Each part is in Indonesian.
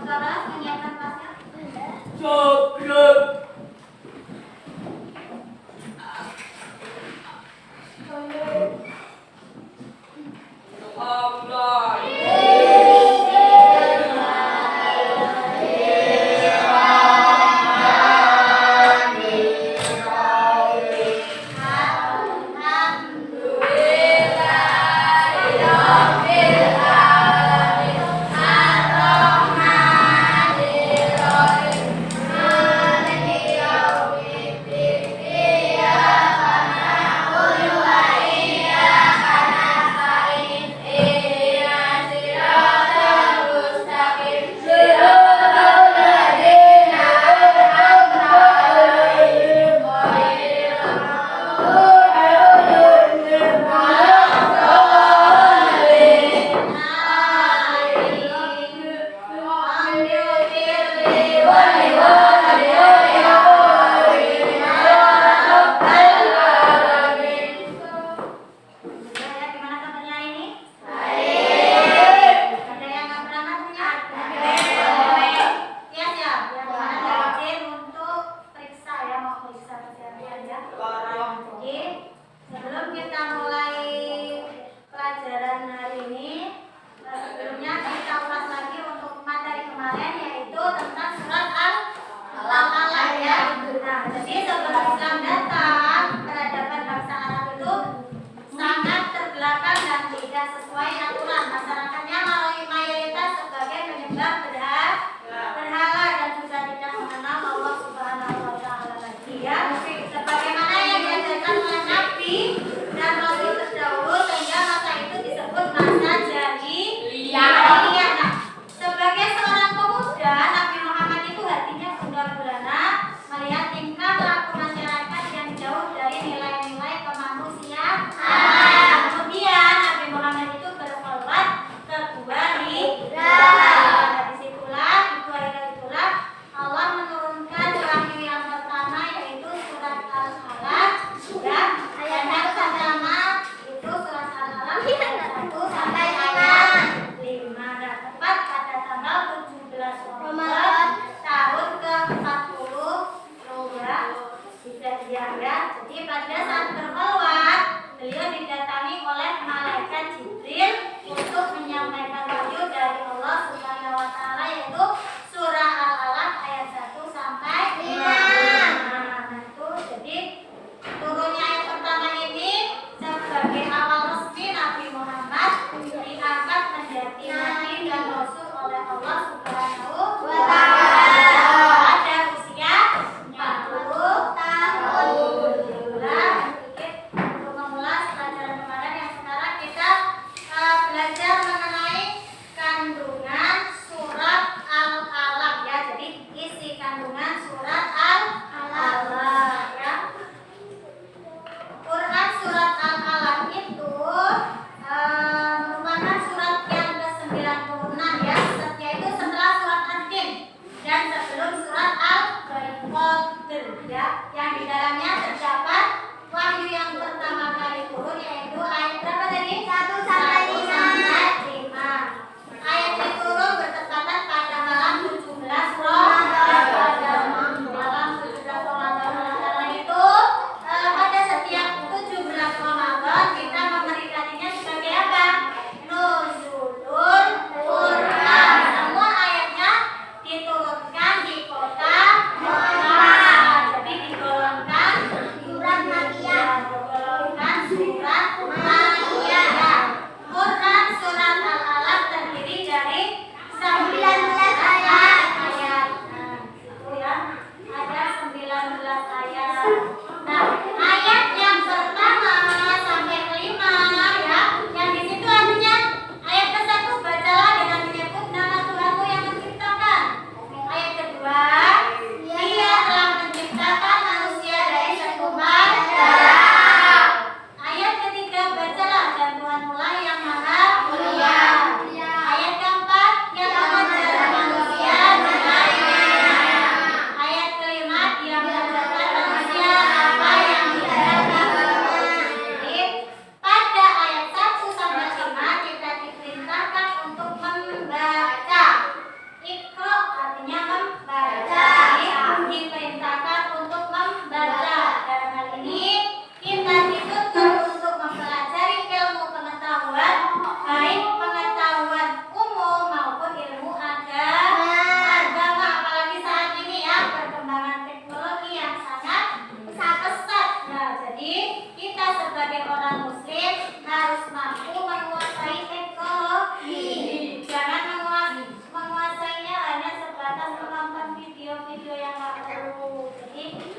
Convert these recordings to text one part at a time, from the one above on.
kelas menyiapkan kelasnya. Jogret.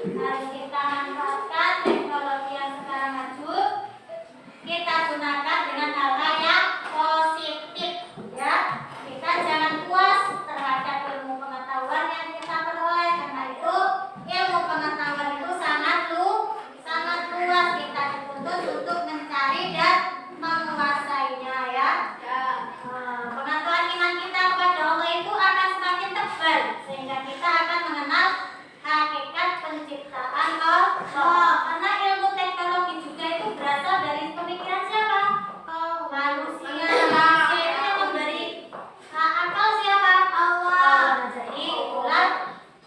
Harus kita manfaatkan teknologi yang sekarang maju. Kita gunakan dengan hal-hal yang positif, ya. Kita jangan puas terhadap ilmu pengetahuan yang kita peroleh, karena itu ilmu pengetahuan itu sangat luas. Kita dituntut untuk mencari dan menguasainya, ya. Pengetahuan iman kita kepada Allah itu akan semakin tebal, sehingga kita akan mengenal hakikat penciptaan Allah. Karena ilmu teknologi juga itu berasal dari pemikiran siapa? Manusia. Manusia itu yang memberi akal siapa? Allah. Jadi itulah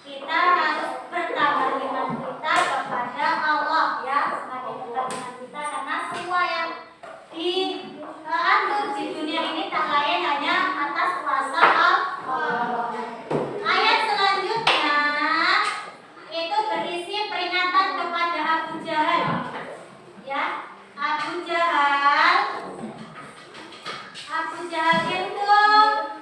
kita harus bertambah iman kita kepada Allah, ya. Semakin tebal iman kita, karena semua yang diatur di dunia ini tak lain hanya atas kuasa Allah. Ayat selanjutnya itu berisi peringatan kepada Abu Jahal, ya. Abu Jahal itu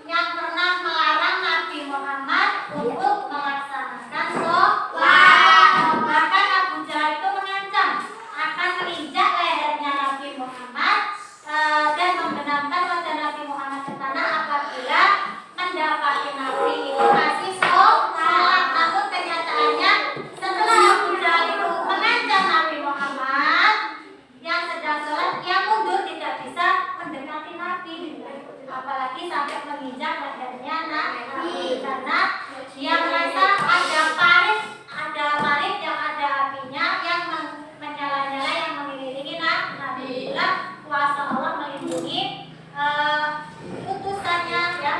yang pernah melarang Nabi Muhammad untuk melaksanakan sholat. Bahkan Abu Jahal itu mengancam akan menginjak lehernya Nabi Muhammad dan membenamkan wajah Nabi Muhammad ke tanah apabila mendapati Nabi itu masih sholat. Namun kenyataannya setelah Abu Jahal itu mengancam Nabi Muhammad yang sedang sholat, dia mundur, tidak bisa mendekati Nabi, apalagi sampai menginjak lehernya Nabi, karena dia merasa ada parit yang ada apinya yang menyala-nyala, yang mengelilingi Nabi. Kuasa Allah melindungi utusannya, ya,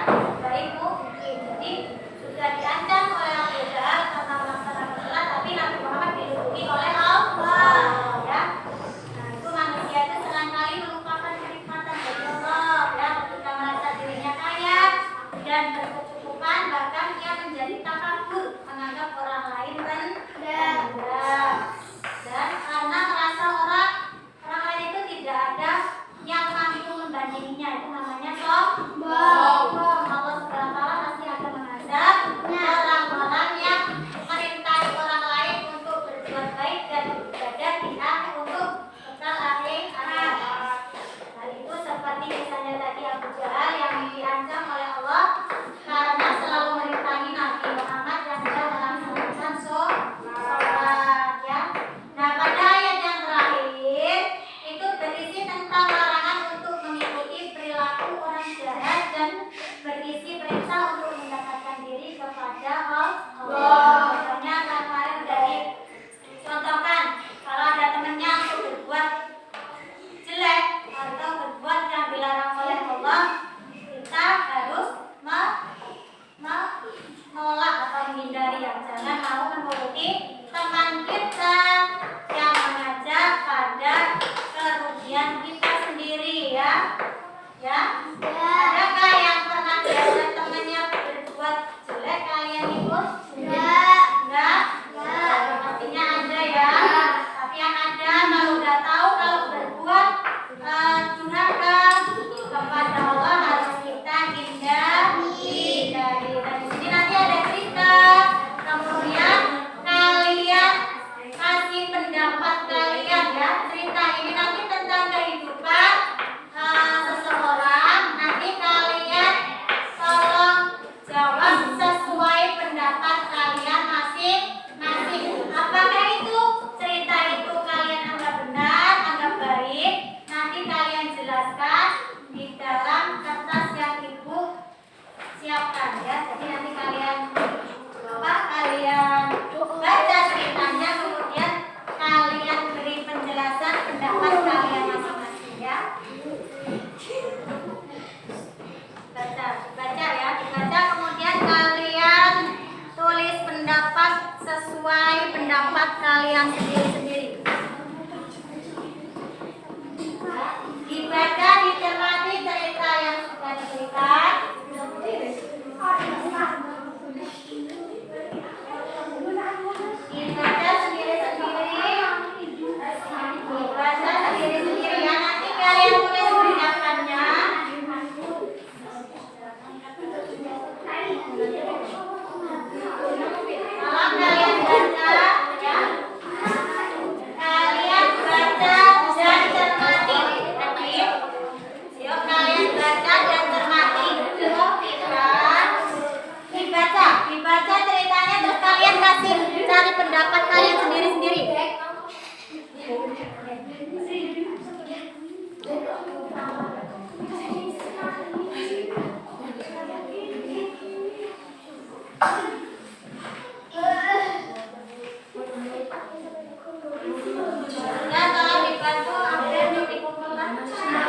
baik mungkin. Jadi sudah diancam oleh Abu Jahal karena melaksanakan sholat, tapi Nabi Muhammad dilindungi oleh Allah, ya. Nah, itu manusia itu seringkali melupakan kenikmatan dari Allah, ya. Ketika merasa dirinya kaya dan berkecukupan, bahkan ia menjadi takabur, menganggap orang lain rendah. Dan karena merasa orang lain itu tidak ada yang mampu membandinginya, itu namanya sombong. Allah SWT pasti akan mengazab orang-orang yang merintai orang lain untuk berbuat baik dan beribadah di akhir untuk kekal akhirat. Hal itu seperti misalnya tadi Abu Jahal yang diancam oleh Allah karena selalu merintangi Nabi Muhammad yang sedang melaksanakan sholat, ya. Nah, pada ayat yang terakhir itu berisi tentang larangan untuk mengikuti perilaku orang jahat dan berisi perintah untuk mendekatkan diri kepada Allah. Contohnya kemarin dari contohkan, kalau ada temannya untuk berbuat jelek atau berbuat yang dilarang oleh Allah, kita harus menolak atau menghindari, yang jangan mau menuruti teman kita yang mengajak pada kerugian kita sendiri, ya. Adakah yang pernah diajak temannya berbuat jelek kalian ikut? Enggak. Pastinya ada, ya. Tapi yang ada kalau udah tahu kalau berbuat durhaka kepada Allah harus kita hindari. Dan di sini nanti ada cerita. Kemudian kalian kasih pendapat kalian, ya. Cerita ini nanti tentang kehidupan seseorang. Nanti kalian tolong jawab sesuai pendapat kalian masing-masing. Apakah itu cerita itu kalian anggap benar, anggap baik? Nanti kalian jelaskan di dalam kertas yang ibu siapkan, ya. Jadi nanti kalian baca ceritanya, kemudian kalian beri penjelasan pendapat kalian masing-masing, ya. Baca ya, dibaca, kemudian kalian tulis pendapat sesuai pendapat kalian sendiri-sendiri. Dibaca, dicermati cerita yang sudah diberikan. Dibaca sendiri-sendiri. Dibaca sendiri-sendiri, ya. Nanti kalian tulis pendapatannya. Kalau kalian baca, ya. Ya, tolong dibantu ambil untuk dikumpulkan. Jadi,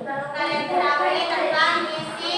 baru kalian ketahui tentang misi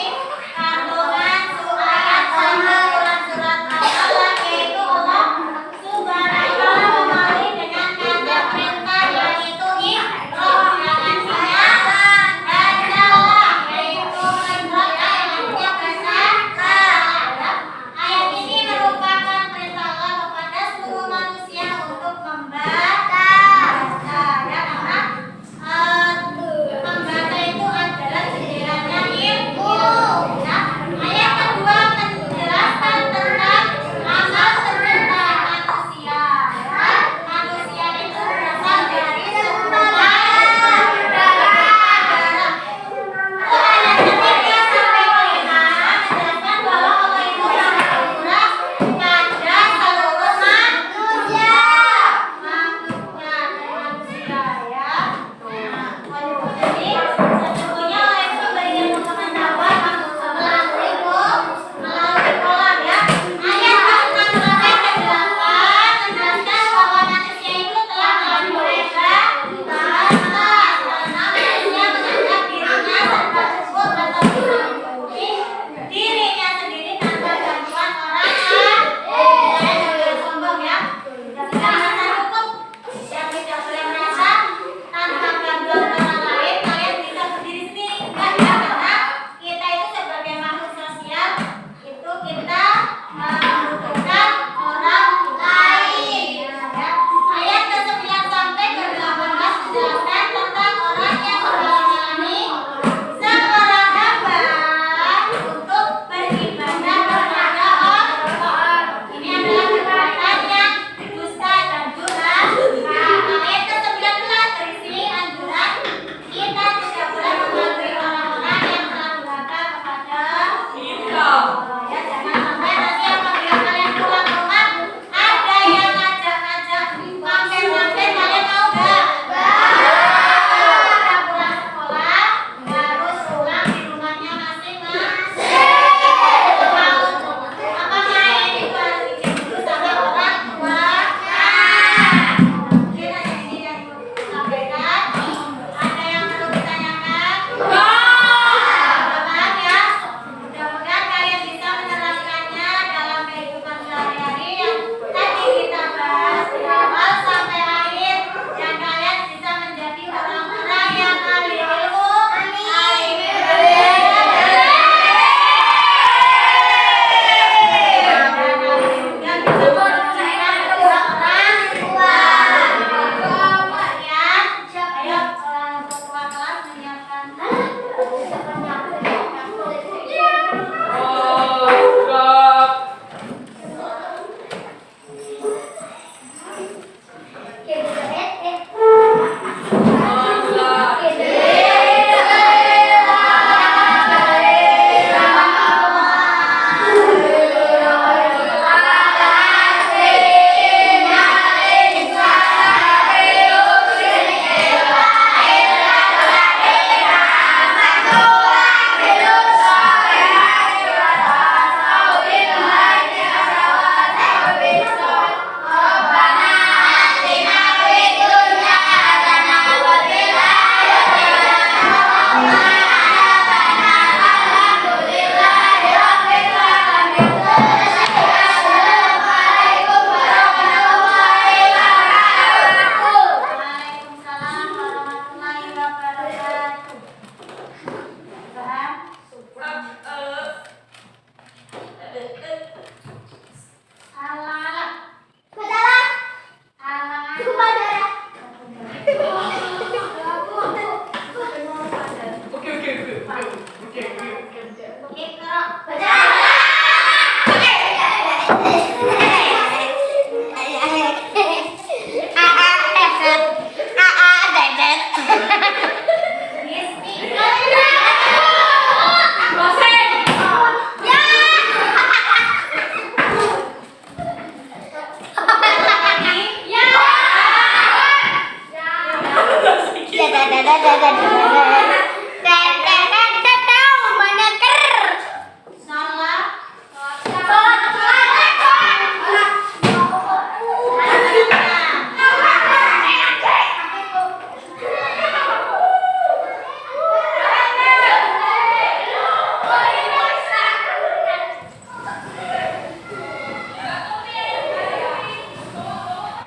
dadah dadah dadah.